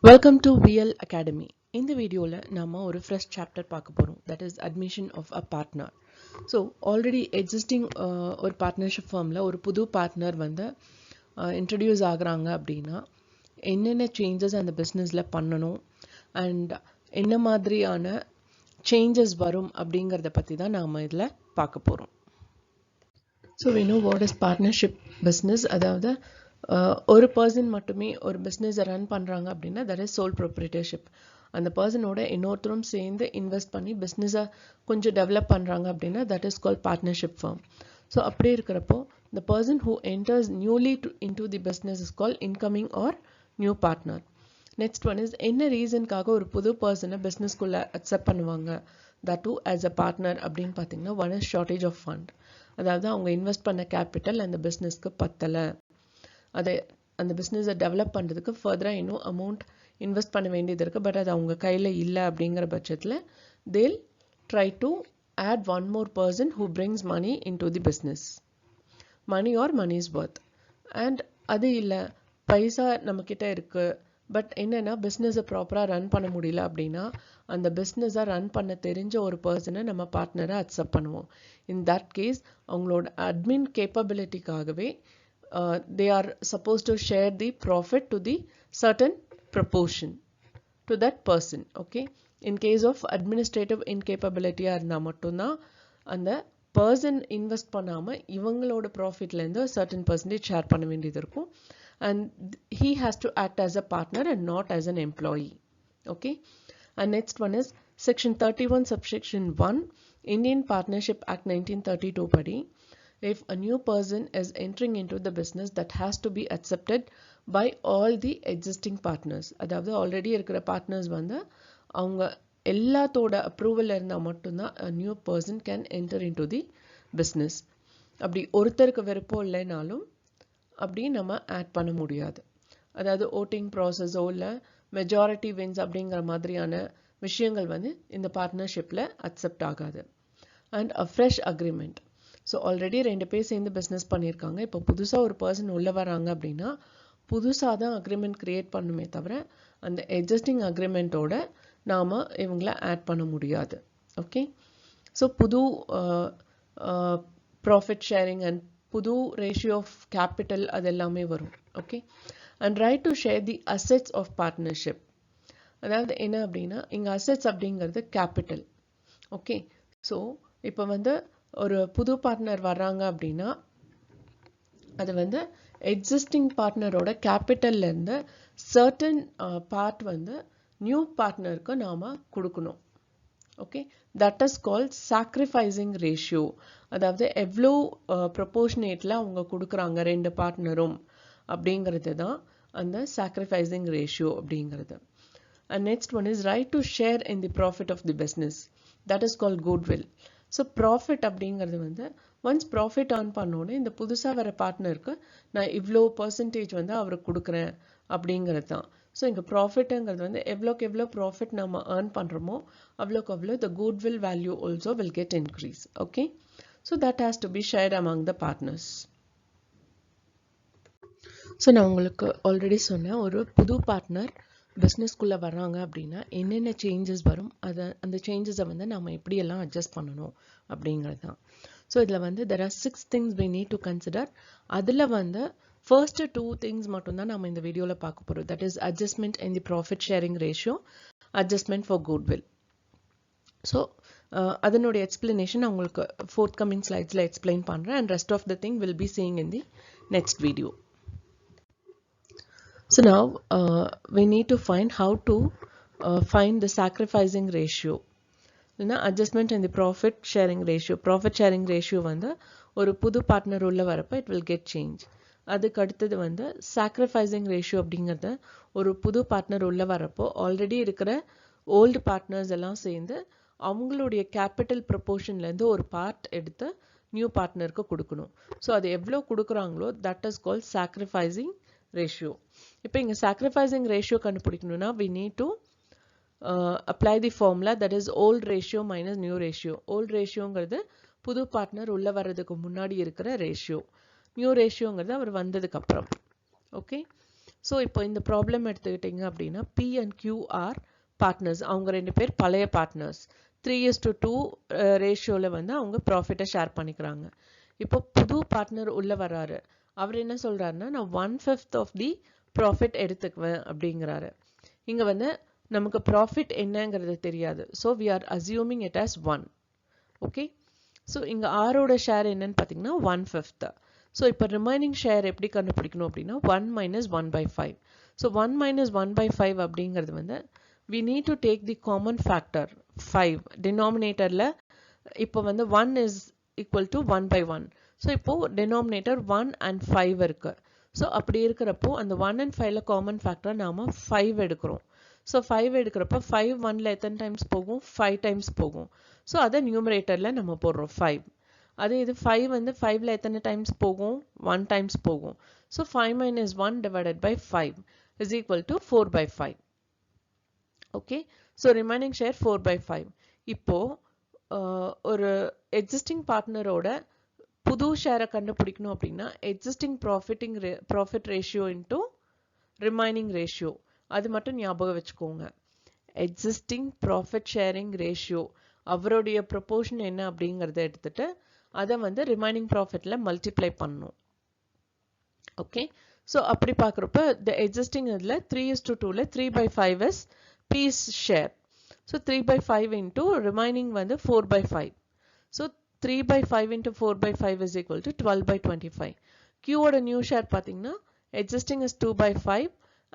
Welcome to VL Academy. இந்த வீடியோல நாம ஒரு fresh chapter பார்க்க போறோம். That is admission of a partner. So already existing ஒரு partnership firmல ஒரு புது partner வந்து introduce ஆகுறாங்க அப்படின்னா என்னென்ன changes அந்த businessல பண்ணணும் and என்ன மாதிரியான changes வரும் அப்படிங்கறத பத்தி தான் நாம இதுல பார்க்க போறோம். So we know what is partnership business. அதாவது ஒரு பர்சன் மட்டுமே ஒரு பிஸ்னஸை ரன் பண்ணுறாங்க அப்படின்னா தட் இஸ் சோல் ப்ரொப்ரைட்டர்ஷிப். அந்த பர்சனோட இன்னொருத்தரும் சேர்ந்து இன்வெஸ்ட் பண்ணி பிஸ்னஸை கொஞ்சம் டெவலப் பண்ணுறாங்க அப்படின்னா that is call partnership firm. So அப்படி இருக்கிறப்போ the person who enters newly into the business is called incoming or new partner. Next one is என்ன ரீசனுக்காக ஒரு புது பர்சனை பிஸ்னஸ்குள்ளே அக்செப்ட் பண்ணுவாங்க that too as a partner அப்படின்னு பார்த்தீங்கன்னா one is shortage of fund. அதாவது அவங்க இன்வெஸ்ட் பண்ண கேபிட்டல் அந்த பிஸ்னஸ்க்கு பத்தலை, அதை அந்த பிஸ்னஸை டெவலப் பண்ணுறதுக்கு ஃபர்தராக இன்னும் அமௌண்ட் இன்வெஸ்ட் பண்ண வேண்டியது இருக்குது, பட் அது அவங்க கையில் இல்லை அப்படிங்கிற பட்சத்தில் they'll try to add one more person who brings money into the business, money or money's worth. and அது இல்லை பைசா நம்மக்கிட்ட இருக்குது பட் என்னென்னா பிஸ்னஸை ப்ராப்பராக ரன் பண்ண முடியல அப்படின்னா அந்த பிஸ்னஸை ரன் பண்ண தெரிஞ்ச ஒரு பர்சனை நம்ம பார்ட்னரை அக்செப்ட் பண்ணுவோம். இன் தட் கேஸ் அவங்களோட admin கேப்பபிலிட்டிக்காகவே they are supposed to share the profit to the certain proportion to that person. Okay, in case of administrative incapability இருந்தா மட்டும்தான் அந்த பர்சன் இன்வெஸ்ட் பண்ணாம இவங்களோட ப்ராஃபிட்ல இருந்து certain percentage ஷேர் பண்ண வேண்டியது இருக்கும் and he has to act as a partner and not as an employee. Okay, and next one is section 31 subsection 1 Indian Partnership Act 1932 படி if a new person is entering into the business that has to be accepted by all the existing partners. அதாவது already இருக்கிற partners வந்து அவங்க எல்லாத்தோட approval இருந்தால் மட்டும்தான் a new person can enter into the business. அப்படி ஒருத்தருக்கு விருப்பம் இல்லைனாலும் அப்படி நம்ம ஆட் பண்ண முடியாது. அதாவது ஓட்டிங் ப்ராசஸோ இல்லை மெஜாரிட்டி வின்ஸ் அப்படிங்கிற மாதிரியான விஷயங்கள் வந்து இந்த பார்ட்னர்ஷிப்பில் அக்செப்ட் ஆகாது. And a fresh agreement. So already 2 பேர் சேர்ந்து பிஸ்னஸ் பண்ணியிருக்காங்க, இப்போ புதுசாக ஒரு பர்சன் உள்ளே வராங்க அப்படின்னா புதுசாக தான் அக்ரிமெண்ட் க்ரியேட் பண்ணுமே தவிர அந்த எக்ஸிஸ்டிங் அக்ரிமெண்ட்டோட நாம் இவங்கள ஆட் பண்ண முடியாது. ஓகே, ஸோ புது ப்ராஃபிட் ஷேரிங் அண்ட் புது ரேஷியோ ஆஃப் கேபிட்டல் அது எல்லாமே வரும். Okay, and right to share the assets of partnership. அதாவது என்ன அப்படின்னா இங்கே அசெட்ஸ் அப்படிங்கிறது கேபிட்டல். ஓகே, ஸோ இப்போ வந்து ஒரு புது பார்ட்னர் வர்றாங்க அப்படின்னா அது வந்து எக்ஸிஸ்டிங் பார்ட்னரோட கேபிட்டல்லேருந்து சர்டன் பார்ட் வந்து நியூ பார்ட்னருக்கு நாம் கொடுக்கணும். Okay, that is called sacrificing ratio. அதாவது எவ்வளோ ப்ரொபோர்ஷனேட்டில் அவங்க கொடுக்குறாங்க 2 பார்ட்னரும் அப்படிங்கிறது தான் அந்த சாக்ரிஃபைசிங் ரேஷியோ அப்படிங்கிறது. And next one is right to share in the profit of the business. That is called goodwill. So profit அப்படிங்கிறது வந்து ஒன்ஸ் ப்ராஃபிட் ஏர்ன் பண்ணோன்னே இந்த புதுசாக வர பார்ட்னருக்கு நான் இவ்வளோ பர்சன்டேஜ் வந்து அவருக்கு கொடுக்குறேன் அப்படிங்கிறது தான். ஸோ இங்கே ப்ராஃபிட்டுங்கிறது வந்து எவ்வளோக்கு எவ்வளோ ப்ராஃபிட் நம்ம ஏர்ன் பண்ணுறோமோ அவ்வளோக்கு அவ்வளோ the goodwill value also will get increase. Okay, so that has to be shared among the partners. So நான் உங்களுக்கு ஆல்ரெடி சொன்னேன் ஒரு புது பார்ட்னர் பிஸ்னஸ்குள்ளே வர்றாங்க அப்படின்னா என்னென்ன சேஞ்சஸ் வரும், அந்த சேஞ்சஸை வந்து நம்ம எப்படியெல்லாம் அட்ஜஸ்ட் பண்ணணும் அப்படிங்கிறது தான். ஸோ இதில் வந்து there are 6 things we need to consider. அதில் வந்து ஃபர்ஸ்ட் 2 things மட்டும்தான் நம்ம இந்த வீடியோவில் பார்க்க போகிறோம். That is adjustment in the profit sharing ratio, adjustment for goodwill. So அதனுடைய எக்ஸ்பிளனேஷன் நான் உங்களுக்கு forthcoming ஸ்லைட்ஸில் எக்ஸ்பிளைன் பண்ணுறேன் and rest of the thing will be seeing in the next video. So now we need to find how to find the sacrificing ratio. Adjustment in the profit sharing ratio. Profit sharing ratio வந்து ஒரு புது partner உள்ள வரப்ப it will get change. அதுக்கு அடுத்தது வந்து sacrificing ratio அப்படிங்கிறது ஒரு புது பார்ட்னர் உள்ள வரப்போ ஆல்ரெடி இருக்கிற ஓல்டு பார்ட்னர்ஸ் எல்லாம் சேர்ந்து அவங்களுடைய கேபிட்டல் ப்ரொபோர்ஷன்லேருந்து ஒரு பார்ட் எடுத்து நியூ பார்ட்னருக்கு கொடுக்கணும். ஸோ அது எவ்வளோ கொடுக்குறாங்களோ that is call sacrificing ratio. இப்போ இங்கே sacrificing ratio கண்டுபிடிக்கணும்னா we need to apply the formula that is old ratio minus new ratio. old ratioங்கிறது புது பார்ட்னர் உள்ள வர்றதுக்கு முன்னாடி இருக்கிற ரேஷியோ, நியூ ரேஷியோங்கிறது அவர் வந்ததுக்கு அப்புறம். ஓகே, ஸோ இப்போ இந்த ப்ராப்ளம் எடுத்துக்கிட்டிங்க அப்படின்னா P and Q are partners. அவங்க ரெண்டு பேர் பழைய பார்ட்னர்ஸ். 3:2 ரேஷியோவில் வந்து அவங்க ப்ராஃபிட்டை ஷேர் பண்ணிக்கிறாங்க. இப்போ புது பார்ட்னர் உள்ள வர்றாரு. அவர் என்ன சொல்றாருன்னா, நான் 1/5 ஆஃப் தி ப்ராஃபிட் எடுத்துக்குவேன் அப்படிங்கிறாரு. இங்க வந்து நமக்கு ப்ராஃபிட் என்னங்கிறது தெரியாது. So we are assuming it as 1. Okay, so இங்க ஆரோட ஷேர் என்னன்னு பார்த்தீங்கன்னா 1/5. ஸோ இப்போ ரிமைனிங் ஷேர் எப்படி கண்டுபிடிக்கணும் அப்படின்னா 1 minus 1/5. ஸோ 1 minus 1/5 அப்படிங்கிறது வந்து we need to take the common factor 5. டினாமினேட்டரில் இப்போ வந்து 1 is equal to 1/1. ஸோ இப்போ டினாமினேட்டர் 1 and 5 இருக்கு. ஸோ அப்படி இருக்கிறப்போ அந்த 1 and 5ல காமன் ஃபேக்டர் நாம 5 எடுக்கிறோம். ஸோ 5 எடுக்கிறப்ப 5 1ல எத்தனை டைம்ஸ் போகும்? 5 டைம்ஸ் போகும். ஸோ அதை நியூமரேட்டரில் நம்ம போடுறோம் 5. அதே இது 5 வந்து 5ல எத்தனை டைம்ஸ் போகும்? 1 டைம்ஸ் போகும். So 5 minus 1 divided by 5 is equal to 4/5. Okay, so remaining share 4/5. இப்போ ஒரு எக்ஸிஸ்டிங் பார்ட்னரோட புது ஷேரை கண்டுபிடிக்கணும் அப்படின்னா existing profit ratio into remaining ratio, அது மட்டும் ஞாபகம் வச்சுக்கோங்க. எக்ஸிஸ்டிங் ப்ராஃபிட் ஷேரிங் ரேஷியோ அவருடைய ப்ரொபோர்ஷன் என்ன அப்படிங்கிறத எடுத்துட்டு அதை வந்து ரிமைனிங் ப்ராஃபிட்ல மல்டிப்ளை பண்ணணும். ஓகே, ஸோ அப்படி பார்க்குறப்ப த எக்ஸிஸ்டிங் இதில் 3:2ல 3/5 is P's share. So 3/5 into remaining வந்து 4/5. So 3/5 into 4/5 is equal to 12/25. Q ஓட நியூ ஷேர் பார்த்தீங்கன்னா existing is 2/5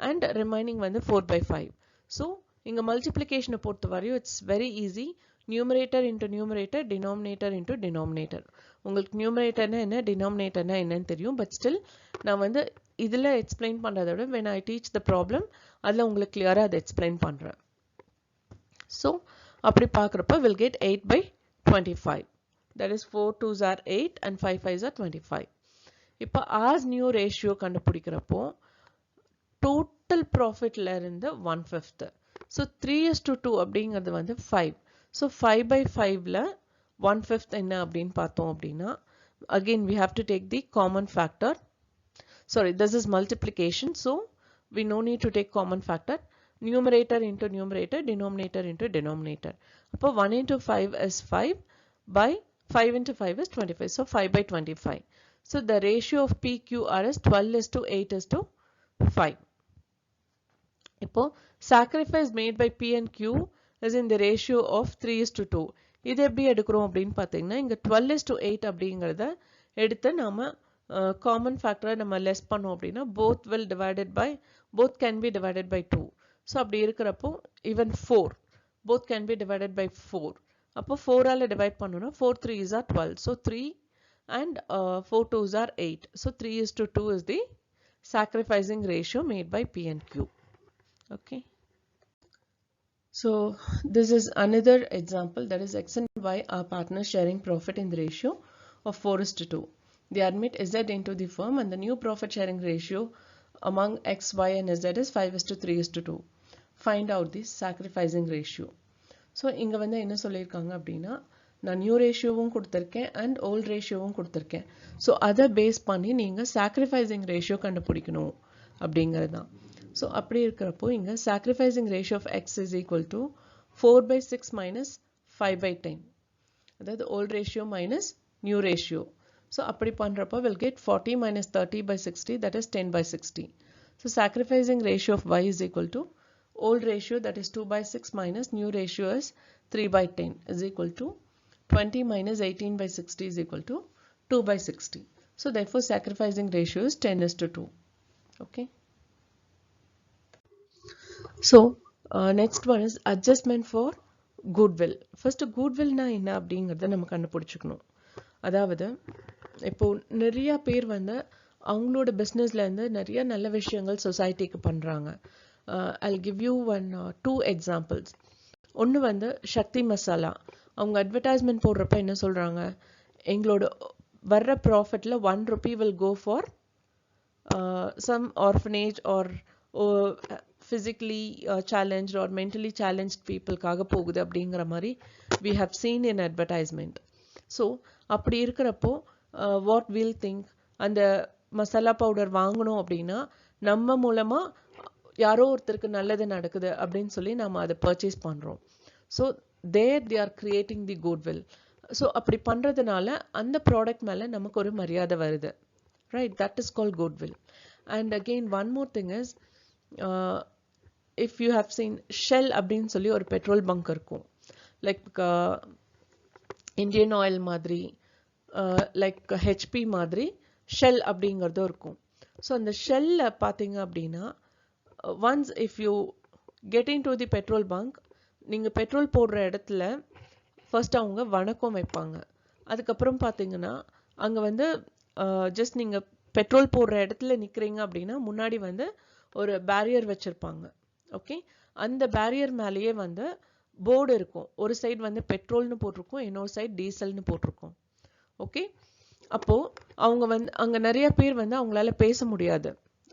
and remaining வந்து 4/5. So இங்க மல்டிப்ளிகேஷனை பொறுத்த வரையும் it's very easy. Numerator into numerator, denominator into denominator. உங்களுக்கு நியூமரேட்டர்னா என்ன, டினாமினேட்டர்னா என்னன்னு தெரியும். பட் ஸ்டில் நான் வந்து இதில் எக்ஸ்பிளைன் பண்ணுறத விட when I teach the problem அதில் உங்களுக்கு கிளியராக அதை எக்ஸ்பிளைன் பண்ணுறேன். ஸோ அப்படி பார்க்குறப்ப we'll get 8/25. That is 4 2s are 8 and 5 5s are 25. இப்போ as new ratio கண்டுபிடிக்கிறப்போ total profitல இருந்து 1/5. So 3:2 அப்படிங்கிறது வந்து 5. So 5/5ல 1/5 என்ன அப்படின்னு பார்த்தோம் அப்படின்னா again we have to take the common factor. Sorry, this is multiplication. So we no need to take common factor. Numerator into numerator, denominator into denominator. அப்போ 1 into 5 is 5 by 5 into 5 is 25. So 5/25. So the ratio of PQR is 12:8:5. இப்போ sacrifice made by P and Q is in the ratio of 3:2. இது எப்படி எடுக்கிறோம் அப்படின்னு பார்த்தீங்கன்னா இங்க 12:8 அப்படிங்கிறத எடுத்து நாம common factor நம்ம less பண்ணோம் அப்படின்னா both can be divided by 2. So அப்படி இருக்கிறப்போ even 4 both can be divided by 4. அப்போ 4 ஆல டிவைட் பண்ணோம்னா 4 3s are 12. So 3 and 4 2s are 8. So 3:2 is the sacrificing ratio made by P and Q. Okay. So this is another example, that is X and Y are partners sharing profit in the ratio of 4:2. They admit Z into the firm and the new profit sharing ratio among X, Y and Z is 5:3:2. Find out the sacrificing ratio. So இங்கே வந்து என்ன சொல்லியிருக்காங்க அப்படின்னா நான் new ரேஷியோவும் கொடுத்துருக்கேன் and volt ரேஷியோவும் கொடுத்துருக்கேன். So அதை base பண்ணி நீங்கள் சாக்ரிஃபைசிங் ரேஷியோ கண்டுபிடிக்கணும் அப்படிங்கிறது தான். ஸோ அப்படி இருக்கிறப்போ இங்கே sacrificing ratio of X is equal to 4/6 minus 5/10. அதாவது old ratio minus new ratio. So அப்படி பண்ணுறப்போ will get 40 minus 30/60, that is 10/60. So sacrificing ratio of y is equal to old ratio, that is 2/6 minus new ratio is 3/10 is equal to 20 minus 18/60 is equal to 2/60. So therefore sacrificing ratio is 10:2. Okay. So next one is adjustment for goodwill. First goodwill na enna அப்படிங்கறத நம்ம கண்டுபிடிச்சுக்கணும். அதாவது இப்போ நிறைய பேர் வந்து அவங்களோட பிசினஸ்ல இருந்து நிறைய நல்ல விஷயங்கள் சொசைட்டிக்கு பண்றாங்க. I'll give you two examples. ஒன்று வந்து சக்தி மசாலா. அவங்க அட்வர்டைஸ்மெண்ட் போடுறப்ப என்ன சொல்கிறாங்க, எங்களோட வர்ற ப்ராஃபிட்டில் 1 rupee will go for some orphanage or physically challenged or mentally challenged peopleக்காக போகுது அப்படிங்கிற மாதிரி we have seen in advertisement. So அப்படி இருக்கிறப்போ what we'll think, அந்த மசாலா பவுடர் வாங்கணும் அப்படின்னா நம்ம மூலமா யாரோ ஒருத்தருக்கு நல்லது நடக்குது அப்படின்னு சொல்லி நம்ம அதை பர்ச்சேஸ் பண்றோம். So there they are creating the goodwill. ஸோ அப்படி பண்றதுனால அந்த ப்ராடக்ட் மேல நமக்கு ஒரு மரியாதை வருது. Right, that is called goodwill. And again, one more thing is, if you have seen Shell அப்படின்னு சொல்லி ஒரு பெட்ரோல் பங்க் இருக்கும். லைக் இந்தியன் ஆயில் மாதிரி, லைக் ஹெச்பி மாதிரி ஷெல் அப்படிங்கிறதும் இருக்கும். ஸோ அந்த ஷெல்ல பார்த்தீங்க அப்படின்னா, once if you get in to the petrol bunk, நீங்கள் பெட்ரோல் போடுற இடத்துல ஃபர்ஸ்ட் அவங்க வணக்கம் வைப்பாங்க. அதுக்கப்புறம் பார்த்தீங்கன்னா அங்கே வந்து ஜஸ்ட் நீங்கள் பெட்ரோல் போடுற இடத்துல நிற்கிறீங்க அப்படின்னா முன்னாடி வந்து ஒரு பேரியர் வச்சுருப்பாங்க. ஓகே, அந்த பேரியர் மேலேயே வந்து போர்டு இருக்கும். ஒரு சைடு வந்து பெட்ரோல்னு போட்டிருக்கும், இன்னொரு சைடு டீசல்னு போட்டிருக்கும். ஓகே, அப்போது அவங்க வந்து அங்கே நிறைய பேர் வந்து அவங்களால பேச முடியாது.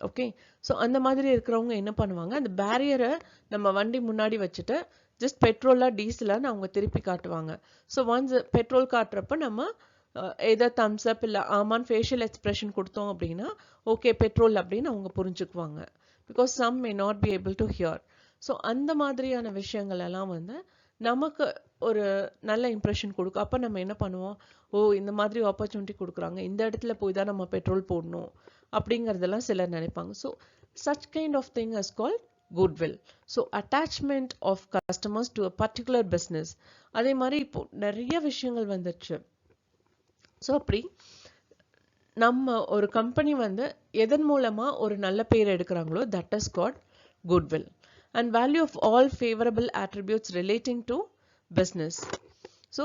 ஓகே, ஸோ அந்த மாதிரி இருக்கிறவங்க என்ன பண்ணுவாங்க, அந்த பேரியரை நம்ம வண்டி முன்னாடி வச்சுட்டு ஜஸ்ட் பெட்ரோலா டீசலான்னு அவங்க திருப்பி காட்டுவாங்க. ஸோ ஒன்ஸ் பெட்ரோல் காட்டுறப்ப நம்ம ஏதோ தம்ஸ் அப் இல்லை ஆமான்னு ஃபேஷியல் எக்ஸ்பிரஷன் கொடுத்தோம் அப்படின்னா ஓகே பெட்ரோல் அப்படின்னு அவங்க புரிஞ்சுக்குவாங்க. Because some may not be able to hear. So அந்த மாதிரியான விஷயங்கள் எல்லாம் வந்து நமக்கு ஒரு நல்ல இம்ப்ரெஷன் கொடுக்கும். அப்போ நம்ம என்ன பண்ணுவோம், ஓ இந்த மாதிரி ஆப்பர்ச்சுனிட்டி கொடுக்குறாங்க, இந்த இடத்துல போய் தான் நம்ம பெட்ரோல் போடணும் அப்படிங்கிறதெல்லாம் சிலர் நினைப்பாங்க. So such kind of thing is called goodwill. So attachment of customers to a particular business. அதே மாதிரி இப்போ நிறைய விஷயங்கள் வந்துச்சு. ஸோ அப்படி நம்ம ஒரு கம்பெனி வந்து எதன் மூலமா ஒரு நல்ல பேர் எடுக்கிறாங்களோ that is called goodwill. And value of all favorable attributes relating to business. So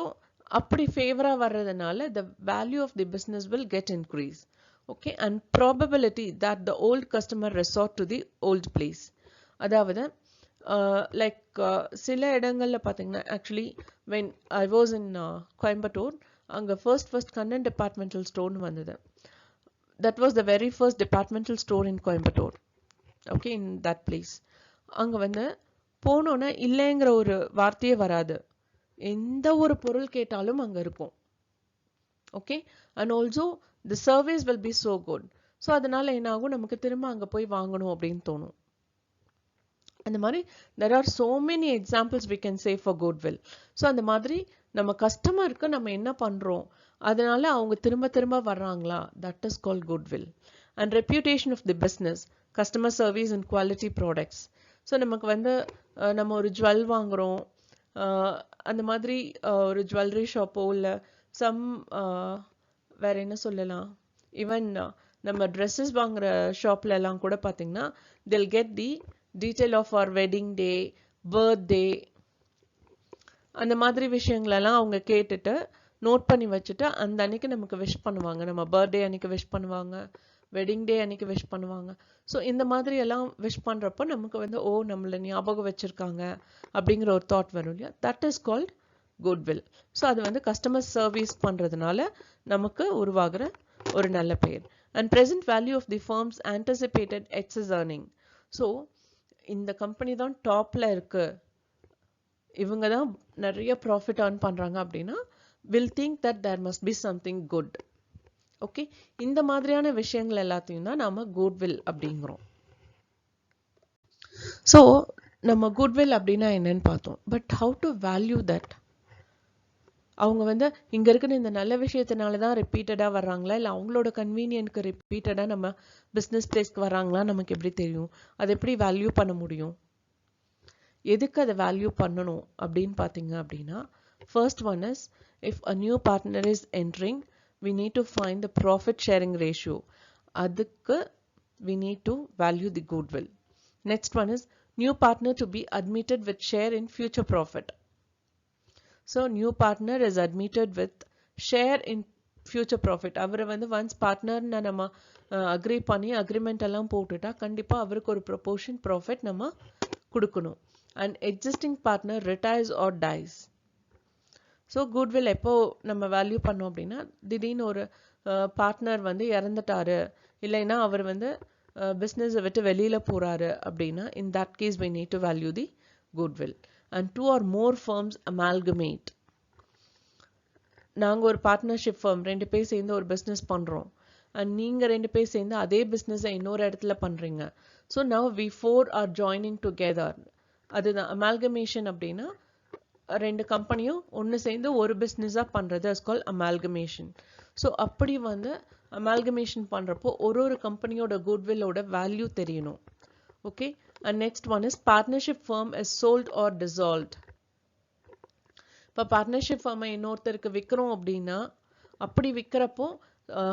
அப்படி ஃபேவரா வர்றதுனால the value of the business will get increased. Okay, and probability that the old customer resort to the old place. அதாவது like சில இடங்கள்ல பார்த்தீங்கன்னா actually when I was in Coimbatore, அங்கே first Kannan departmental ஸ்டோர்னு வந்தது. that was the very first departmental store in Coimbatore. Okay, in that place. அங்கே வந்து போனோன்னா இல்லைங்கிற ஒரு வார்த்தையே வராது. எந்த ஒரு பொருள் கேட்டாலும் அங்கே இருக்கும். Okay, and also the service will be so good. So அதனால என்ன ஆகும், நமக்கு திரும்ப அங்கே போய் வாங்கணும் அப்படின்னு தோணும். அந்த மாதிரி there are so many examples we can say for goodwill. So அந்த மாதிரி நம்ம கஸ்டமருக்கு நம்ம என்ன பண்ணுறோம் அதனால அவங்க திரும்ப திரும்ப வர்றாங்களா, that is called goodwill. And reputation of the business, customer service and quality products. So நமக்கு வந்து நம்ம ஒரு ஜுவல் வாங்குகிறோம், அந்த மாதிரி ஒரு ஜுவல்லரி ஷாப்போ இல்லை சம் வேற என்ன சொல்லலாம், ஈவன் நம்ம ட்ரெஸ்ஸஸ் வாங்குகிற ஷாப்லலாம் கூட பார்த்தீங்கன்னா they'll get the detail of our wedding day, birthday, அந்த மாதிரி விஷயங்களெல்லாம் அவங்க கேட்டுட்டு நோட் பண்ணி வச்சுட்டு அந்த அன்னைக்கு நமக்கு விஷ் பண்ணுவாங்க. நம்ம பர்த்டே அன்னைக்கு விஷ் பண்ணுவாங்க, வெட்டிங் டே அன்னைக்கு விஷ் பண்ணுவாங்க. ஸோ இந்த மாதிரி எல்லாம் விஷ் பண்ணுறப்போ நமக்கு வந்து ஓ நம்மளை ஞாபகம் வச்சுருக்காங்க அப்படிங்கிற ஒரு தாட் வரும் இல்லையா, that is called goodwill. So அது வந்து கஸ்டமர் சர்வீஸ் பண்ணுறதுனால நமக்கு உருவாகிற ஒரு நல்ல பெயர். And present value of the firms anticipated excess earning. So இந்த கம்பெனி தான் டாப்பில் இருக்குது, இவங்க தான் நிறைய ப்ராஃபிட் ஏர்ன் பண்ணுறாங்க அப்படின்னா will think that there must be something good. Okay, இந்த மாதிரியான விஷயங்கள் எல்லாத்தையும் தான் நாம குட்வில் அப்படிங்கிறோம். ஸோ நம்ம குட்வில் அப்படின்னா என்னன்னு பார்த்தோம். But how to value that? அவங்க வந்து இங்கே இருக்கிற இந்த நல்ல விஷயத்தினால தான் ரிப்பீட்டடாக வர்றாங்களா, இல்லை அவங்களோட கன்வீனியன்ட்க்கு ரிப்பீட்டடாக நம்ம பிஸ்னஸ் பிளேஸ்க்கு வர்றாங்களா, நமக்கு எப்படி தெரியும்? அதை எப்படி வேல்யூ பண்ண முடியும்? எதுக்கு அதை வேல்யூ பண்ணணும் அப்படின்னு பார்த்தீங்க அப்படின்னா, first one is if a new partner is entering, we need to find the profit sharing ratio. அதுக்கு we need to value the goodwill. Next one is new partner to be admitted with share in future profit. So new partner is admitted with share in future profit. அவரை வந்து once பார்ட்னர்னு நம்ம agri பண்ணி agreement எல்லாம் போட்டுட்டா கண்டிப்பாக அவருக்கு ஒரு proportion profit நம்ம கொடுக்கணும். And existing partner retires or dies. So goodwill எப்போ நம்ம வேல்யூ பண்ணோம் அப்படின்னா, திடீர்னு ஒரு பார்ட்னர் வந்து இறந்துட்டாரு, இல்லைன்னா அவர் வந்து பிஸ்னஸை விட்டு வெளியில் போகிறாரு அப்படின்னா in that case we need to value the goodwill. And two or more firms amalgamate. நாங்கள் ஒரு பார்ட்னர்ஷிப் ஃபர்ம் 2 பேர் சேர்ந்து ஒரு பிஸ்னஸ் பண்ணுறோம். and நீங்க ரெண்டு பேர் சேர்ந்து அதே பிஸ்னஸை இன்னொரு இடத்துல பண்றீங்க. So now we four are joining together. அதுதான் அமால்கமேஷன். அப்படின்னா ரெண்டு கம்பெனியும் ஒன்று சேர்ந்து ஒரு பிஸ்னஸாக பண்ணுறது இஸ் கால் அமால்கமேஷன். ஸோ அப்படி வந்து அமால்கமேஷன் பண்ணுறப்போ ஒரு கம்பெனியோட குட்வில்லோட வேல்யூ தெரியணும். Okay. And next one is partnership firm is sold or dissolved. இப்போ பார்ட்னர்ஷிப் ஃபார்மை இன்னொருத்தருக்கு விற்கிறோம் அப்படின்னா அப்படி விற்கிறப்போ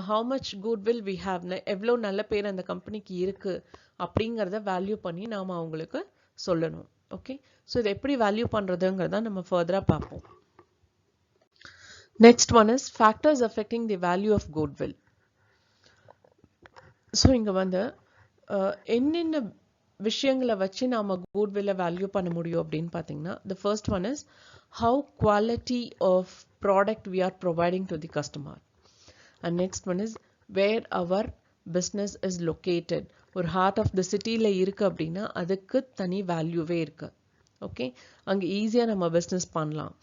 how much goodwill we have, எவ்வளோ நல்ல பேர் அந்த கம்பெனிக்கு இருக்கு அப்படிங்கிறத வேல்யூ பண்ணி நாம் அவங்களுக்கு சொல்லணும். ஓகே. ஸோ இதை எப்படி வேல்யூ பண்ணுறதுங்கிறத நம்ம ஃபர்தராக பார்ப்போம். Next one is factors affecting the value of goodwill. So இங்கே வந்து என்னென்ன விஷயங்களை வச்சு நாம குட்வில்லை வேல்யூ பண்ண முடியும் அப்படின்னு பார்த்தீங்கன்னா, the first one is how quality of product we are providing to the customer, and next one is where our business is located. ஒரு ஹார்ட் ஆஃப் த சிட்டியில் இருக்கு அப்படின்னா அதுக்கு தனி வேல்யூவே இருக்கு. ஓகே. அங்கே ஈஸியாக நம்ம பிஸ்னஸ் பண்ணலாம்.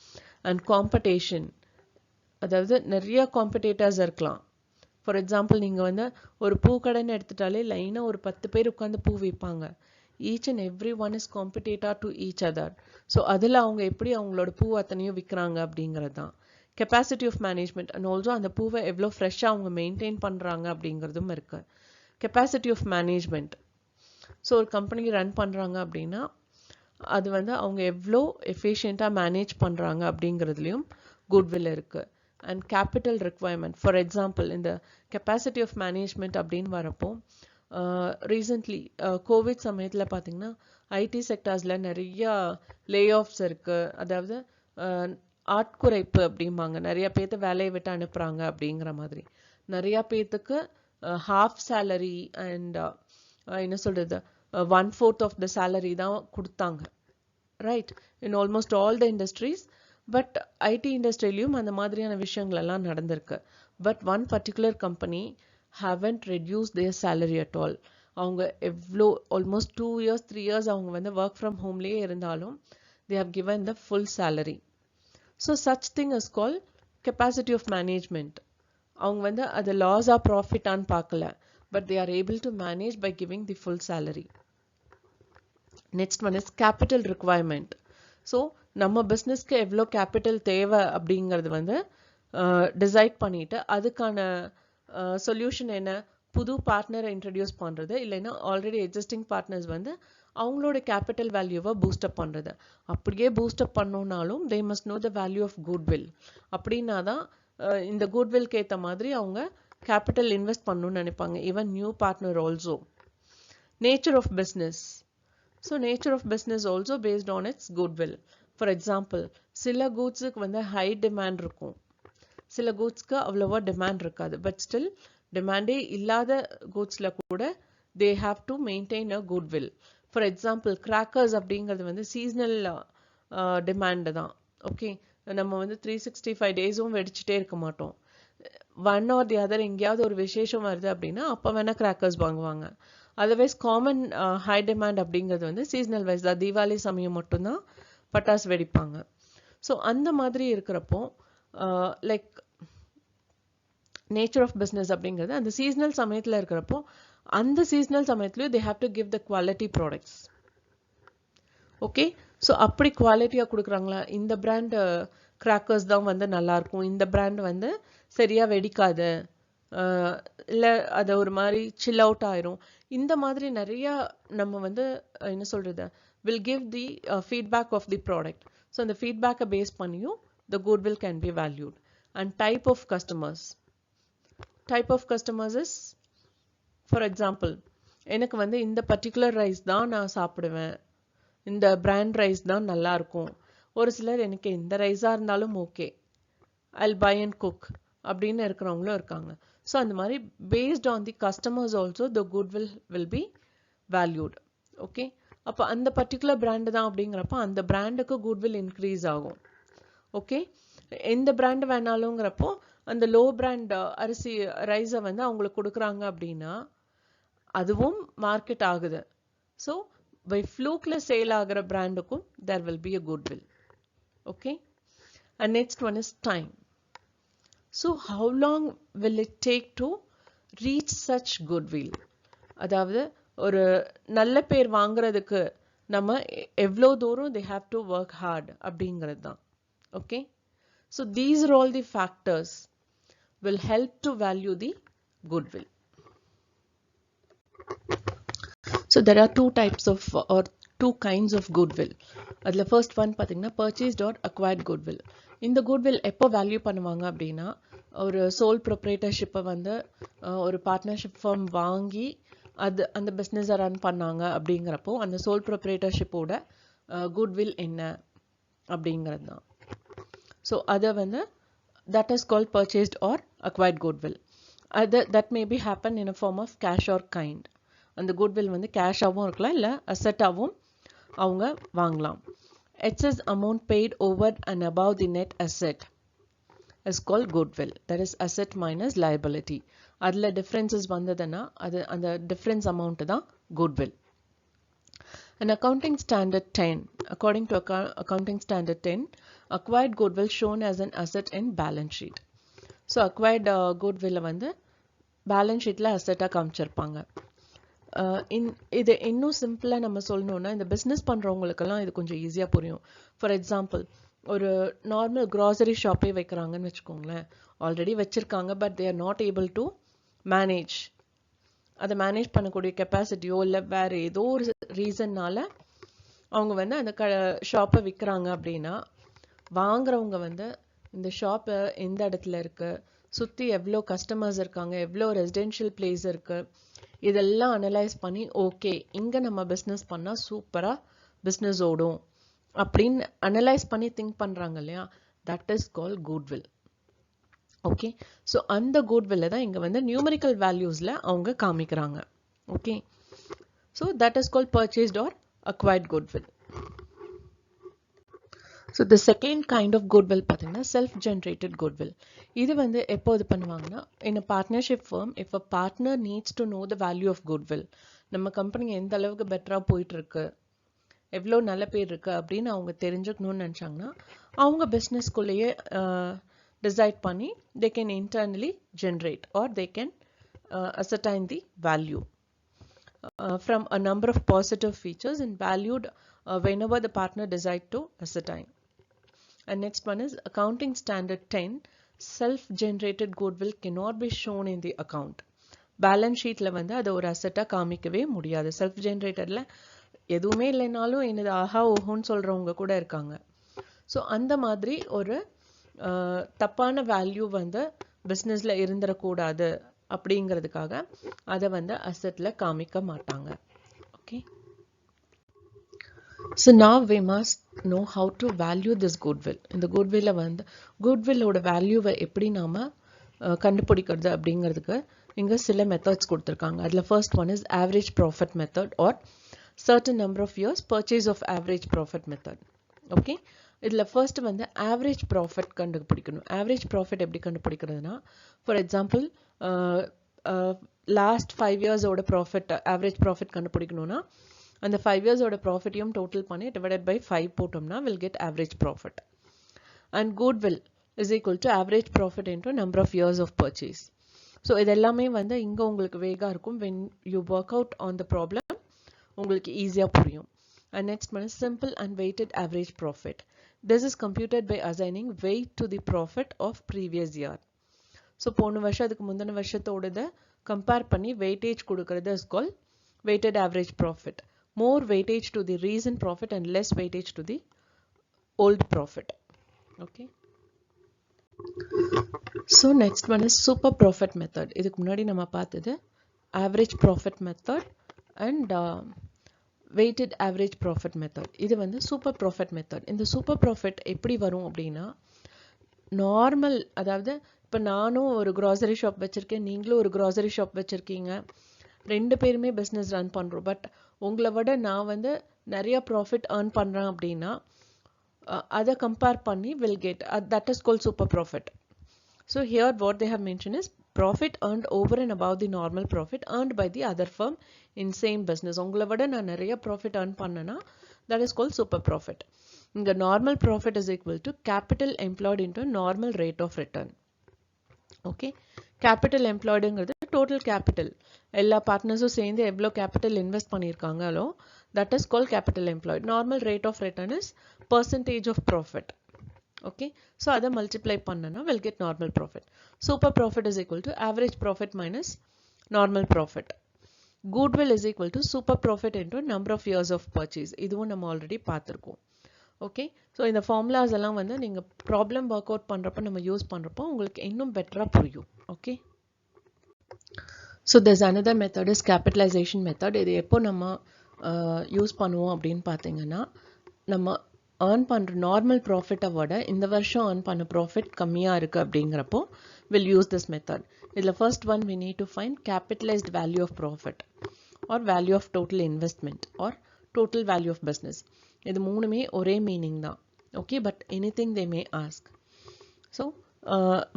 அண்ட் காம்படிஷன், அதாவது நிறைய காம்படேட்டர்ஸ் இருக்கலாம். ஃபார் எக்ஸாம்பிள் நீங்கள் வந்து ஒரு பூக்கடைன்னு எடுத்துட்டாலே லைனாக ஒரு 10 பேர் உட்காந்து பூ விற்பாங்க. Each and every one is competitor to each other. So அதில் அவங்க எப்படி அவங்களோட பூ அத்தனையும் விற்கிறாங்க அப்படிங்கிறது தான். Capacity of management and also அந்த பூவை எவ்வளோ ஃப்ரெஷ்ஷாக அவங்க மெயின்டைன் பண்ணுறாங்க அப்படிங்கிறதும் இருக்குது. கெப்பாசிட்டி ஆஃப் மேனேஜ்மெண்ட், ஸோ ஒரு கம்பெனி ரன் பண்ணுறாங்க அப்படின்னா அது வந்து அவங்க எவ்வளோ எஃபிஷியண்ட்டாக மேனேஜ் பண்ணுறாங்க அப்படிங்கிறதுலையும் குட்வில் இருக்குது. And capital requirement, for example இந்த கெப்பாசிட்டி ஆஃப் மேனேஜ்மெண்ட் அப்படின்னு வரப்போ ரீசெண்ட்லி கோவிட் சமயத்தில் பார்த்தீங்கன்னா ஐடி செக்டார்ஸில் நிறையா லே ஆஃப்ஸ் இருக்குது. அதாவது ஆட்குறைப்பு அப்படிம்பாங்க, நிறைய பேர்த்து வேலையை விட்டு அனுப்புகிறாங்க அப்படிங்கிற மாதிரி. நிறையா பேர்த்துக்கு ஹாஃப் சேலரி அண்ட் என்ன சொல்கிறது 1/4 ஆஃப் த சேலரி தான் கொடுத்தாங்க. Right. In almost all the industries. But IT இண்டஸ்ட்ரியிலையும் அந்த மாதிரியான விஷயங்கள் எல்லாம் நடந்திருக்கு. But one particular company haven't reduced their salary at all. அவங்க எவ்வளோ ஆல்மோஸ்ட் 2 years 3 years அவங்க வந்து ஒர்க் ஃப்ரம் ஹோம்லேயே இருந்தாலும் they have given the full salary. So such thing is called capacity of management. அவங்க வந்து அது லாஸ் ஆர் ப்ராஃபிட்டான்னு பார்க்கல, but they are able to manage by giving the full salary. Next one is capital requirement. So நம்ம பிஸ்னஸ்க்கு எவ்வளோ capital தேவை அப்படிங்கிறது வந்து டிசைட் பண்ணிட்டு அதுக்கான சொல்யூஷன் என்ன, புது பார்ட்னரை இன்ட்ரடியூஸ் பண்ணுறது, இல்லைன்னா ஆல்ரெடி எக்ஸிஸ்டிங் பார்ட்னர்ஸ் வந்து அவங்களோட கேபிட்டல் வேல்யூவை பூஸ்டப் பண்ணுறது. அப்படியே பூஸ்டப் பண்ணோன்னாலும் they must know the value of goodwill. அப்படின்னா தான் இந்த குட்வில்க்கு ஏற்ற மாதிரி அவங்க கேபிட்டல் இன்வெஸ்ட் பண்ணணும்னு நினைப்பாங்க. Even new partner also. Nature of business. So nature of business also based on its goodwill. For example சில கூட்ஸுக்கு வந்து ஹை டிமாண்ட் இருக்கும், சில கூட்ஸ்க்கு அவ்வளோவா டிமாண்ட் இருக்காது. பட் ஸ்டில் டிமாண்டே இல்லாத கூட்ஸில் கூட தே have to maintain a goodwill. For example crackers அப்படிங்கிறது வந்து சீஸ்னல் டிமாண்டு தான். ஓகே. நம்ம வந்து 365 டேஸும் வெடிச்சிட்டே இருக்க மாட்டோம். ஒன் ஆர் தி அதர் எங்கேயாவது ஒரு விசேஷம் வருது அப்படின்னா அப்போ வேணால் கிராக்கர்ஸ் வாங்குவாங்க. அதர்வைஸ் காமன் ஹை டிமாண்ட் அப்படிங்கிறது வந்து சீஸ்னல் வைஸ் தான். தீபாவளி சமயம் மட்டும்தான் பட்டாசு வெடிப்பாங்க. ஸோ அந்த மாதிரி இருக்கிறப்போ லைக் நேச்சர் ஆஃப் பிஸ்னஸ் அப்படிங்கிறது அந்த சீஸ்னல் சமயத்தில் இருக்கிறப்போ அந்த சீஸ்னல் சமயத்துலையும் they have to give the quality products. Okay. So அப்படி குவாலிட்டியாக கொடுக்குறாங்களா, இந்த பிராண்ட் கிராக்கர்ஸ் தான் வந்து நல்லாயிருக்கும், இந்த பிராண்ட் வந்து சரியாக வெடிக்காது, இல்லை அதை ஒரு மாதிரி சில் அவுட் ஆயிரும், இந்த மாதிரி நிறையா நம்ம வந்து என்ன சொல்கிறது will give the feedback of the product. So அந்த ஃபீட்பேக்கை பேஸ் பண்ணியும் the goodwill can be valued. And type of customers. Type of customers is, for example, எனக்கு வந்து இந்த பர்டிகுலர் ரைஸ் தான் நான் சாப்பிடுவேன், இந்த பிராண்ட் ரைஸ் தான் நல்லா இருக்கும். ஒரு சிலர் எனக்கு எந்த ரைஸாக இருந்தாலும் okay, I'll buy and cook அப்படின்னு இருக்கிறவங்களும் இருக்காங்க. ஸோ அந்த மாதிரி paste on the customers also the goodwill will be valued. Okay. அப்போ அந்த பர்டிகுலர் பிராண்டு தான் அப்படிங்கிறப்ப அந்த பிராண்டுக்கு குட்வில் இன்க்ரீஸ் ஆகும். ஓகே. எந்த பிராண்ட் வேணாலுங்கிறப்போ அந்த லோ பிராண்ட் அரிசி ரைஸை வந்து அவங்களுக்கு கொடுக்குறாங்க அப்படின்னா அதுவும் மார்க்கெட் ஆகுது. ஸோ பை ஃப்ளூக்ல சேல் ஆகிற பிராண்டுக்கும் there will be a goodwill. Okay. And next one is time. So how long will it take to reach such goodwill. அதாவது ஒரு நல்ல பேர் வாங்குறதுக்கு நம்ம எவ்வளோ தூரம் they have to work hard அப்படிங்கிறது தான். Okay, so these are all the factors will help to value the goodwill. So there are two types of or two kinds of goodwill. அதுல first one பாத்தீங்கன்னா purchased or acquired goodwill. இந்த goodwill எப்போ value பண்ணுவாங்க அப்படின்னா ஒரு soul ப்ரொப்ரேட்டர்ஷிப்பை வந்து ஒரு partnership form வாங்கி அது அந்த பிஸ்னஸை ரன் பண்ணாங்க அப்படிங்கிறப்போ அந்த சோல் ப்ரொப்ரேட்டர்ஷிப்போட குட்வில் என்ன அப்படிங்கிறது தான். ஸோ அதை வந்து that is called purchased or acquired goodwill. That may be happen in a form of cash or kind. அந்த குட்வில் வந்து கேஷாகவும் இருக்கலாம் இல்லை அசட்டாகவும் அவங்க வாங்கலாம். Excess amount paid over and above the net asset is called goodwill. That is asset minus liability. அதில் differences வந்ததுன்னா அது அந்த difference amount தான் goodwill. An accounting standard 10, according to accounting standard 10, acquired goodwill shown as an asset in balance sheet. So acquired goodwill வந்து balance sheetல asset காமிச்சிருப்பாங்க. இது இன்னும் சிம்பிளாக நம்ம சொல்லணும்னா இந்த பிஸ்னஸ் பண்ணுறவங்களுக்கெல்லாம் இது கொஞ்சம் ஈஸியாக புரியும். ஃபார் எக்ஸாம்பிள் ஒரு நார்மல் க்ராசரி ஷாப்பே வைக்கிறாங்கன்னு வச்சுக்கோங்களேன். ஆல்ரெடி வச்சுருக்காங்க, but they are not able to manage. அதை மேனேஜ் பண்ணக்கூடிய கெப்பாசிட்டியோ இல்லை வேறு ஏதோ ஒரு ரீசன்னால் அவங்க வந்து அந்த ஷாப்பை விற்கிறாங்க அப்படின்னா வாங்குறவங்க வந்து இந்த ஷாப்பை எந்த இடத்துல இருக்குது, சுற்றி எவ்வளோ கஸ்டமர்ஸ் இருக்காங்க, எவ்வளோ ரெசிடென்ஷியல் பிளேஸ் இருக்குது, இதெல்லாம் அனலைஸ் பண்ணி ஓகே இங்கே நம்ம பிஸ்னஸ் பண்ணால் சூப்பராக பிஸ்னஸ் ஓடும் அப்படின்னு அனலைஸ் பண்ணி திங்க் பண்ணுறாங்க இல்லையா, that is call goodwill. Okay, so அந்த குட்வில்லை தான் இங்கே வந்து நியூமரிக்கல் வேல்யூஸில் அவங்க காமிக்கிறாங்க. Okay, so that is call purchased or acquired goodwill. So the second kind of goodwill பார்த்தீங்கன்னா செல்ஃப்-ஜென்ரேட்டட் குட்வில். இது வந்து எப்போ இது பண்ணுவாங்கன்னா in a partnership firm if a partner needs to know the value of goodwill, நம்ம company எந்த அளவுக்கு பெட்டராக போயிட்டுருக்கு, எவ்வளோ நல்ல பேர் இருக்குது அப்படின்னு அவங்க தெரிஞ்சுக்கணும்னு நினச்சாங்கன்னா அவங்க பிஸ்னஸ்குள்ளேயே டிசைட் பண்ணி they can internally generate or they can ascertain the value from a number of positive features and valued whenever the partner decide to ascertain. And next one is accounting standard 10, self-generated goodwill cannot be shown in the account. Balance sheetல வந்து அது ஒரு அசெட்டா காமிக்கவே முடியாது. Self ஜென்ரேட்டட்ல எதுவுமே இல்லைனாலும் என்னது ஆஹா ஓஹோன்னு சொல்றவங்க கூட இருக்காங்க. ஸோ அந்த மாதிரி ஒரு தப்பான வேல்யூ வந்து பிஸ்னஸ்ல இருந்துடக்கூடாது அப்படிங்கிறதுக்காக அதை வந்து அசெட்ல காமிக்க மாட்டாங்க. Okay, so now we must know how to value this goodwill. இந்த goodwill வந்து goodwillோட வேல்யூவை எப்படி நாம கண்டுபிடிக்கிறது அப்படிங்கிறதுக்கு இங்க சில மெத்தட்ஸ் கொடுத்துருக்காங்க. அதில் first one is average profit method or certain number of years purchase of average profit method. Okay, இதில் ஃபர்ஸ்ட் வந்து ஆவரேஜ் ப்ராஃபிட் கண்டுபிடிக்கணும். ஆவரேஜ் ப்ராஃபிட் எப்படி கண்டுபிடிக்கிறதுனா, ஃபார் எக்ஸாம்பிள் லாஸ்ட் 5 இயர்ஸோட ப்ராஃபிட் ஆவரேஜ் ப்ராஃபிட் கண்டுபிடிக்கணும்னா அந்த 5 இயர்ஸோட ப்ராஃபிட்டையும் டோட்டல் பண்ணி டிவைடட் பை 5 போட்டோம்னா will get average profit. And goodwill is equal to average profit into number of years of purchase. So இதெல்லாமே வந்து இங்கே உங்களுக்கு வேகாக இருக்கும். When you work out on the problem உங்களுக்கு ஈஸியாக புரியும். And next one is simple and weighted average profit. This is computed by assigning weight to the profit of previous year. So போன வருஷம் அதுக்கு முந்தின வருஷத்தோட கம்பேர் பண்ணி weightage கொடுக்கிறது is called weighted average profit. More weightage to the recent profit and less weightage to the old profit. Okay. So next one is super profit method. இதுக்கு முன்னாடி நம்ம பார்த்தது average profit method and weighted average profit method. இது வந்து super profit method. இந்த super profit எப்படி வரும் அப்படின்னா, நார்மல் அதாவது இப்போ நானும் ஒரு க்ராசரி ஷாப் வச்சுருக்கேன், நீங்களும் ஒரு க்ராசரி ஷாப் வச்சுருக்கீங்க, 2 பேருமே பிஸ்னஸ் ரன் பண்ணுறோம். பட் உங்களை விட நான் வந்து நிறைய ப்ராஃபிட் ஏர்ன் பண்ணுறேன் அப்படின்னா அதை கம்பேர் பண்ணி will get that is called super profit. So here what they have mention is profit earned over and above the normal profit earned by the other firm in same business. உங்களை விட நான் நிறைய profit earn பண்ணனா that is called super profit. இங்க normal profit is equal to capital employed into normal rate of return. Okay, capital employed ங்கிறது total capital. எல்லா பார்ட்னர்ஸும் சேர்ந்து எவ்வளோ கேபிட்டல் இன்வெஸ்ட் பண்ணியிருக்காங்களோ that is called capital employed. Normal rate of return is percentage of profit. Okay, so அதை multiply பண்ணனா we'll get normal profit. Super profit is equal to average profit minus normal profit. Goodwill is equal to super profit into number of years of purchase. இதுவும் நம்ம already பார்த்துருக்கோம். Okay, so இந்த formulas எல்லாம் வந்து நீங்கள் problem work out பண்ணுறப்போ நம்ம use பண்ணுறப்போ உங்களுக்கு இன்னும் பெட்டராக புரியும். Okay, so there's another method is capitalization method. இது எப்போ நம்ம யூஸ் பண்ணுவோம் அப்படின்னு பார்த்தீங்கன்னா, நம்ம earn பண்ணுற நார்மல் ப்ராஃபிட்டை விட இந்த வருஷம் earn பண்ண ப்ராஃபிட் கம்மியாக இருக்குது அப்படிங்கிறப்போ we'll use this method. இதில் first one we need to find capitalized value of profit or value of total investment or total value of business. இது மூணுமே ஒரே மீனிங் தான். Okay, but anything they may ask. So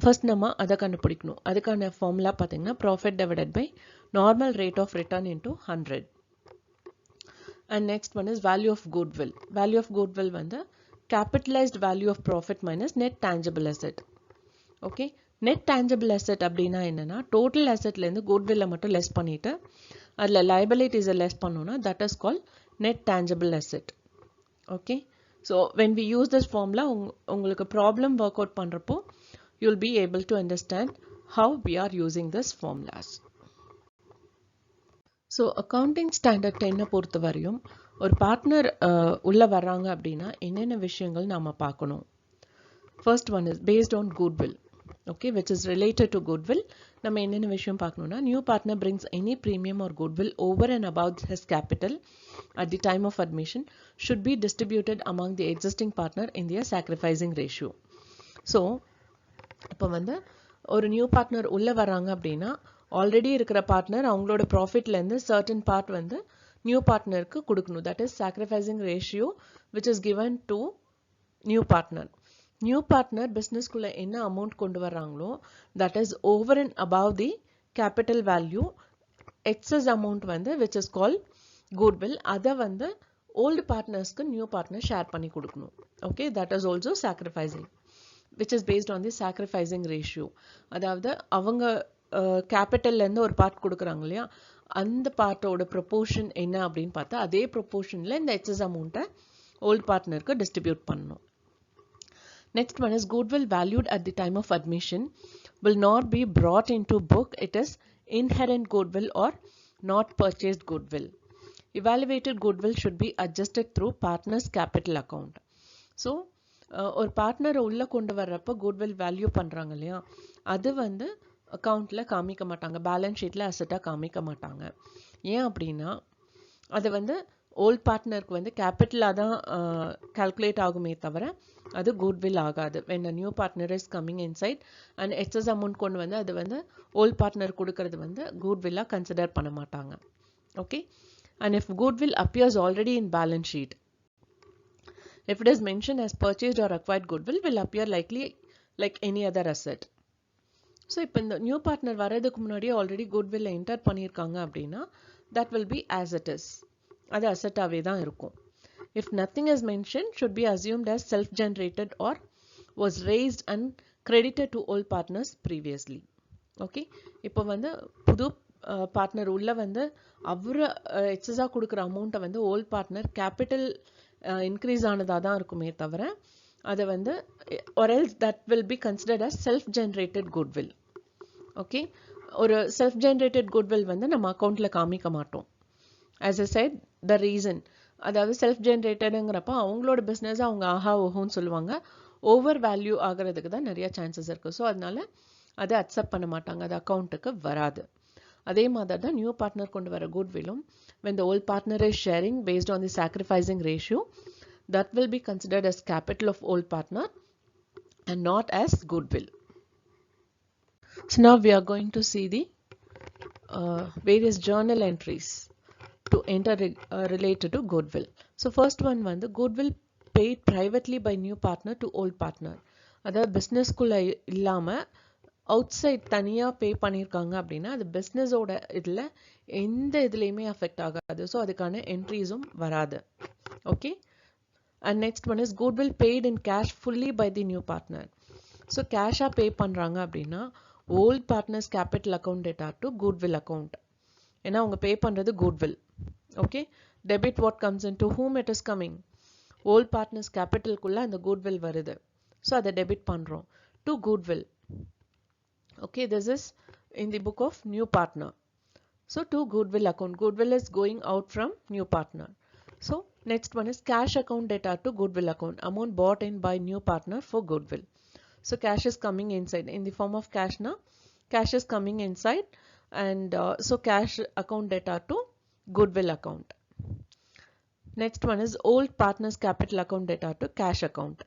first நம்ம அதை கண்டுபிடிக்கணும். அதுக்கான formula பார்த்தீங்கன்னா profit divided by normal rate of return into 100. And next one is value of goodwill. Value of goodwill வந்து capitalised value of profit minus net tangible asset. Okay, net tangible asset அப்படின்னா என்னன்னா total அசெட்லேருந்து குட்வில்லை மட்டும் less பண்ணிவிட்டு அதில் லைபிலிட்டிஸை less பண்ணோன்னா that is call net tangible asset. Okay, so when we use this formula உங்களுக்கு problem work out பண்றப்போ you'll be able to understand how we are using this formulas. So accounting standard 10 பொறுத்த வரையும் ஒரு partner உள்ள வர்றாங்க அப்படின்னா என்னென்ன விஷயங்கள் நாம பார்க்கணும். First one is based on goodwill. Okay, which is related to goodwill. நம்ம என்னென்ன விஷயம் பார்க்கணும்னா new partner brings any premium or goodwill over and above his capital at the time of admission should be distributed among the existing partner in their sacrificing ratio. So இப்போ வந்து ஒரு new partner உள்ள வராங்க அப்படின்னா already இருக்கிற partner அவங்களோட ப்ராஃபிட்லேருந்து certain part வந்து நியூ பார்ட்னருக்கு கொடுக்கணும். That is sacrificing ratio which is given to new partner. New partner பிஸ்னஸ்குள்ளே என்ன அமௌண்ட் கொண்டு வர்றாங்களோ that is over and above the capital value excess amount வந்து விச் இஸ் கால் குட்வில். அதை வந்து ஓல்டு பார்ட்னர்ஸ்க்கு நியூ பார்ட்னர் ஷேர் பண்ணி கொடுக்கணும். Okay, that is also sacrificing which is based on the sacrificing ratio. அதாவது அவங்க கேபிட்டல்லேருந்து ஒரு பார்ட் கொடுக்குறாங்க இல்லையா, அந்த பார்ட்டோட ப்ரொப்போர்ஷன் என்ன அப்படின்னு பார்த்தா அதே ப்ரொப்போர்ஷனில் இந்த எக்ஸஸ் அமௌண்ட்டை ஓல்டு பார்ட்னருக்கு டிஸ்ட்ரிபியூட் பண்ணணும். Next one is goodwill valued at the time of admission will not be brought into book. It is inherent goodwill or not purchased goodwill. Evaluated goodwill should be adjusted through partner's capital account. So ஒரு partner உள்ள கொண்டு வர்றப்ப goodwill value பண்றாங்க இல்லையா, அது வந்து அக்கௌண்ட்ல காமிக்க மாட்டாங்க, பேலன்ஸ் ஷீட்ல அசெட்டா காமிக்க மாட்டாங்க. ஏன் அப்படின்னா அது வந்து ஓல்ட் பார்ட்னருக்கு வந்து கேபிட்டலாக தான் கால்குலேட் ஆகுமே தவிர அது குட்வில் ஆகாது. when a new partner is coming inside and excess amount கொண்டு வந்து அது வந்து ஓல்ட் பார்ட்னர் கொடுக்கறது வந்து குட்வில்லாக கன்சிடர் பண்ண மாட்டாங்க. Okay, and if goodwill appears already in balance sheet, if it is mentioned as purchased or acquired goodwill will appear likely like any other asset. So இப்போ இந்த நியூ பார்ட்னர் வர்றதுக்கு முன்னாடியே already குட்வில்ல enter பண்ணியிருக்காங்க அப்படின்னா that will be as it is. அது அசெட்டாகவே தான் இருக்கும். If nothing is mentioned, should be assumed as self-generated or was raised and credited to all partners previously. Okay, இப்போ வந்து புது பார்ட்னர் உள்ள வந்து அவரு எக்ஸஸாக கொடுக்குற அமௌண்ட்டை வந்து ஓல்ட் பார்ட்னர் கேபிட்டல் இன்க்ரீஸ் ஆனதாக தான் இருக்குமே தவிர அதை வந்து or else that will be considered as self-generated goodwill. Okay, ஒரு self-generated goodwill வந்து நம்ம அக்கௌண்ட்ல காமிக்க மாட்டோம். As I said, the reason அதாவது செல்ஃப் ஜென்ரேட்டடுங்கிறப்ப அவங்களோட பிஸ்னஸ் அவங்க ஆஹா ஓஹோன்னு சொல்லுவாங்க, ஓவர் வேல்யூ ஆகிறதுக்கு தான் நிறைய சான்சஸ் இருக்குது. ஸோ அதனால அதை அக்செப்ட் பண்ண மாட்டாங்க, அது அக்கௌண்ட்டுக்கு வராது. அதே மாதிரி தான் நியூ பார்ட்னர் கொண்டு வர குட்வில்லும் when the old partner is sharing based on the sacrificing ratio, that will be considered as capital of old partner and not as goodwill. So now we are going to see the various journal entries to enter related to goodwill. So first one வந்து goodwill paid privately by new partner to old partner. அதாவது பிஸ்னஸ்குள்ள இல்லாமல் out side தனியாக பே பண்ணியிருக்காங்க அப்படின்னா அது பிஸ்னஸோட இதில் எந்த இதுலேயுமே அஃபெக்ட் ஆகாது. ஸோ அதுக்கான என்ட்ரிஸும் வராது. Okay, and next one is goodwill paid in cash fully by the new partner. So கேஷாக பே பண்ணுறாங்க அப்படின்னா old partners capital account data to goodwill account. ஏன்னா அவங்க பே பண்றது goodwill. Okay, debit what comes into whom it is coming, old partners capital குள்ள அந்த goodwill வருது, so அதை debit பண்றோம் to goodwill. Okay, this is in the book of new partner. So to goodwill account, goodwill is going out from new partner. So next one is cash account data to goodwill account, amount bought in by new partner for goodwill. So cash is coming inside in the form of cash now, cash is coming inside, and so cash account data to goodwill account. Next one is old partners capital account data to cash account,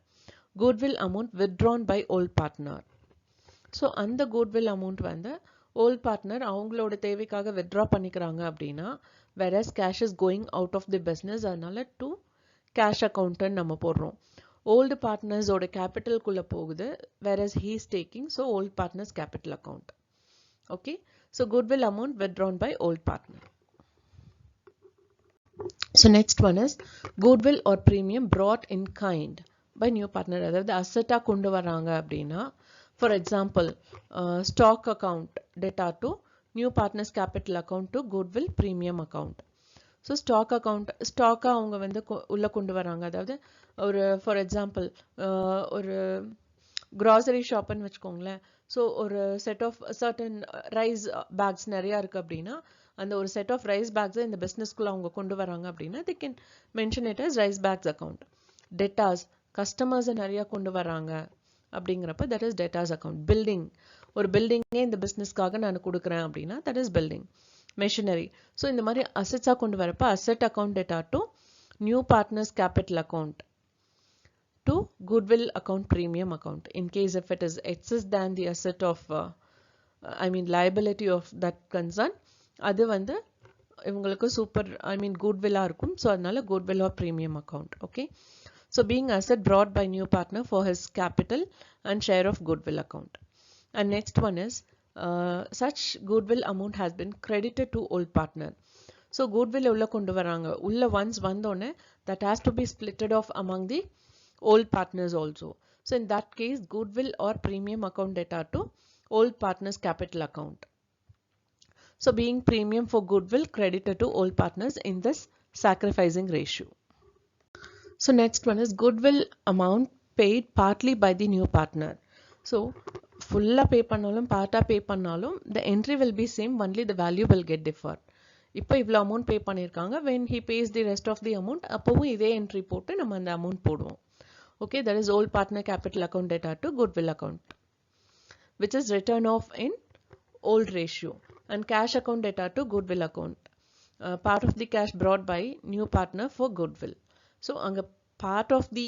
goodwill amount withdrawn by old partner. So அந்த goodwill amount வந்து old partner அவங்களோட தேவைக்காக withdraw பண்ணிக்கிறாங்க அப்படின்னா, whereas cash is going out of the business, அதனால to cash account நம்ம போடுறோம். old partners ஓட capital குள்ள போகுது, whereas he is taking, so old partners capital account. Okay, so goodwill amount withdrawn by old partner. So next one is goodwill or premium brought in kind by new partner, அதாவது அசெட்டா கொண்டு வராங்க அப்படின்னா, for example stock account data to new partners capital account to goodwill premium account. So stock account, stock அவங்க வந்து உள்ள கொண்டு வராங்க, அதாவது ஒரு for example ஒரு grocery shop ன்னு வச்சுக்கோங்களேன். ஸோ ஒரு set of certain rice bags நிறையா இருக்குது அப்படின்னா, அந்த ஒரு செட் ஆஃப் ரைஸ் பேக்ஸை இந்த பிஸ்னஸ்குள்ளே அவங்க கொண்டு வராங்க அப்படின்னா, they can mention it as rise packs account. Debtors, கஸ்டமர்ஸை நிறையா கொண்டு வராங்க அப்படிங்கிறப்ப that is debtors account. Building, ஒரு பில்டிங்கே இந்த பிஸ்னஸ்க்காக நான் கொடுக்குறேன் அப்படின்னா that is building. Machinery, so இந்த மாதிரி அசெட்ஸாக கொண்டு வரப்போ அசெட் அக்கௌண்ட் டேட்டா to new partners capital account to goodwill account premium account. In case if it is excess than the asset of liability of that concern, அது வந்து இவங்களுக்கு super goodwill இருக்கும், ஸோ அதனால goodwill or premium account. Okay, so being asset brought by new partner for his capital and share of goodwill account. And next one is such goodwill amount has been credited to old partner. So goodwill உள்ள கொண்டு வராங்க, உள்ள once வந்தோடனே that has to be splitted off among the old partners also. So in that case goodwill or premium account data to old partners capital account. So being premium for goodwill credited to old partners in this sacrificing ratio. So next one is goodwill amount paid partly by the new partner. So full pay பண்ணாலும் பார்ட்டா pay பண்ணாலும் the entry will be same, only the value will get differ. இப்போ இவ்வளோ amount pay பண்ணியிருக்காங்க, when he pays the rest of the amount அப்போவும் இதே entry போட்டு நம்ம அந்த அமௌண்ட் போடுவோம். Okay, that is old partner capital account data to goodwill account, which is written off in old ratio, and cash account data to goodwill account, part of the cash brought by new partner for goodwill. So அங்க part of the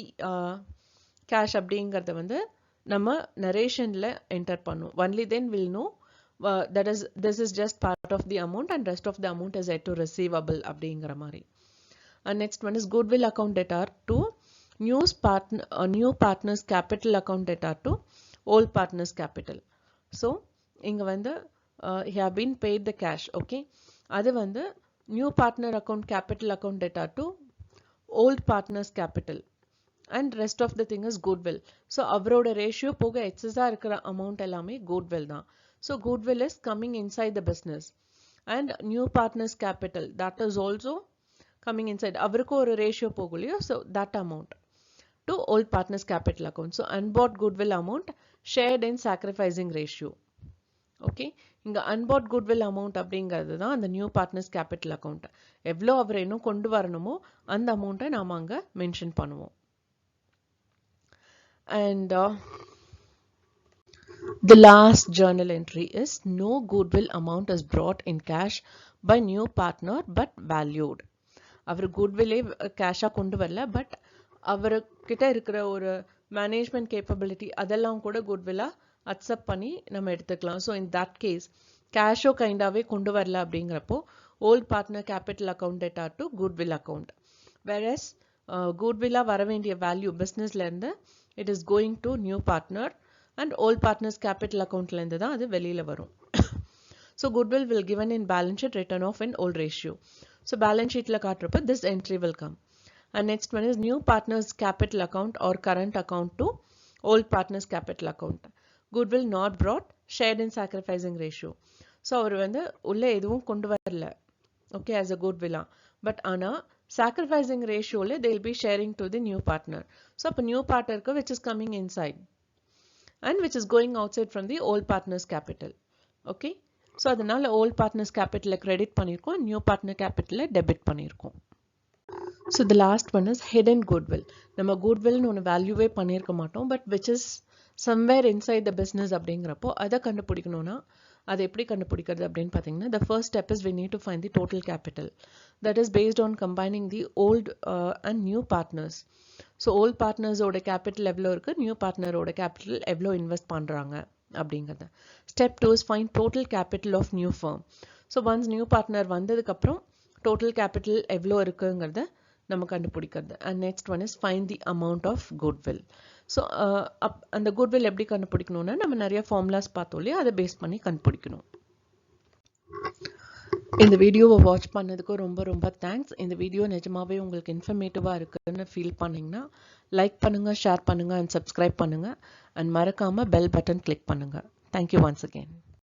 cash அப்படிங்கிறத வந்து நம்ம narrationல enter பண்ணும், only then we'll know that is this is just part of the amount and rest of the amount is yet to receivable அப்படிங்கிற மாதிரி. And next one is goodwill account data to new partners capital account data to old partners capital. So இங்க வந்து he have been paid the cash. Okay, அது வந்து new partner account capital account data to old partners capital and rest of the thing is goodwill. So அவரோட ratio போக excess இருக்கிற amount எல்லாமே goodwill தான். So goodwill is coming inside the business, and new partners capital that is also coming inside. அவருக்கு ஒரு ratio போகலையோ, so that amount to old partners capital account. So unbought goodwill amount shared in sacrificing ratio. Okay, இங்க unbought goodwill amount அப்படிங்கிறது தான் அந்த new partners capital account. எவ்வளோ அவர் இன்னும் கொண்டு வரணுமோ அந்த அமௌண்ட்டை நாம அங்க மென்ஷன் பண்ணுவோம். And the last journal entry is no goodwill amount is brought in cash by new partner but valued. Our goodwill கேஷா கொண்டு வரல, பட் அவர்கிட்ட இருக்கிற ஒரு மேனேஜ்மெண்ட் கேப்பபிலிட்டி அதெல்லாம் கூட குட்வில்லா அக்செப்ட் பண்ணி நம்ம எடுத்துக்கலாம். ஸோ இன் தட் கேஸ் கேஷோ கைண்டாகவே கொண்டு வரல அப்படிங்கிறப்போ ஓல்ட் பார்ட்னர் கேபிட்டல் அக்கௌண்ட் டேட்டா டு குட்வில் அக்கௌண்ட். வேறஸ் குட்வில்லாக வர வேண்டிய வேல்யூ பிஸ்னஸ்லேருந்து it is going to new partner and old partners capital அக்கௌண்ட்லேருந்து தான் அது வெளியில் வரும். So goodwill will given in balance sheet written off in old ratio. So balance ஷீட்டில் காட்டுறப்ப this entry will come. And next one is new partners capital account or current account to old partners capital account. Goodwill not brought shared in sacrificing ratio. So அவர் வந்து உள்ள எதுவும் கொண்டு வரல, okay, as a goodwill. But ஆனா sacrificing ratioல they'll be sharing to the new partner. So அப்ப new partnerக்கு which is coming inside and which is going outside from the old partner's capital. Okay, so அதனால old partner's capital credit பண்ணிருக்கோம், new partner capital debit பண்ணிருக்கோம். So the last one is hidden goodwill. நம்ம goodwill னு ஒன்று வேல்யூவே பண்ணியிருக்க மாட்டோம், but which is somewhere inside the business அப்படிங்கிறப்போ அதை கண்டுபிடிக்கணும்னா அதை எப்படி கண்டுபிடிக்கிறது அப்படின்னு பார்த்தீங்கன்னா, the first step is we need to find the total capital. That is based on combining the old and new partners. So old partners ஓட capital எவ்வளோ இருக்கு, new partner ஓட capital எவ்வளோ இன்வெஸ்ட் பண்ணுறாங்க அப்படிங்கிறது. Step 2 is find total capital of new firm. So once new partner வந்ததுக்கப்புறம் total capital எவ்வளோ இருக்குங்கிறத நம்ம கண்டுபிடிக்கிறது. And next one is find the amount of goodwill. So அந்த goodwill எப்படி கண்டுபிடிக்கணும்னா நம்ம நிறைய ஃபார்முலாஸ் பார்த்தோம் இல்லையா, அதை பேஸ் பண்ணி கண்டுபிடிக்கணும். இந்த வீடியோவை வாட்ச் பண்ணதுக்கு ரொம்ப ரொம்ப தேங்க்ஸ். இந்த வீடியோ நிஜமாவே உங்களுக்கு இன்ஃபர்மேட்டிவாக இருக்குன்னு ஃபீல் பண்ணிங்கன்னா லைக் பண்ணுங்கள், ஷேர் பண்ணுங்கள் அண்ட் சப்ஸ்கிரைப் பண்ணுங்கள். அண்ட் மறக்காமல் பெல் பட்டன் கிளிக் பண்ணுங்கள். Thank you once again.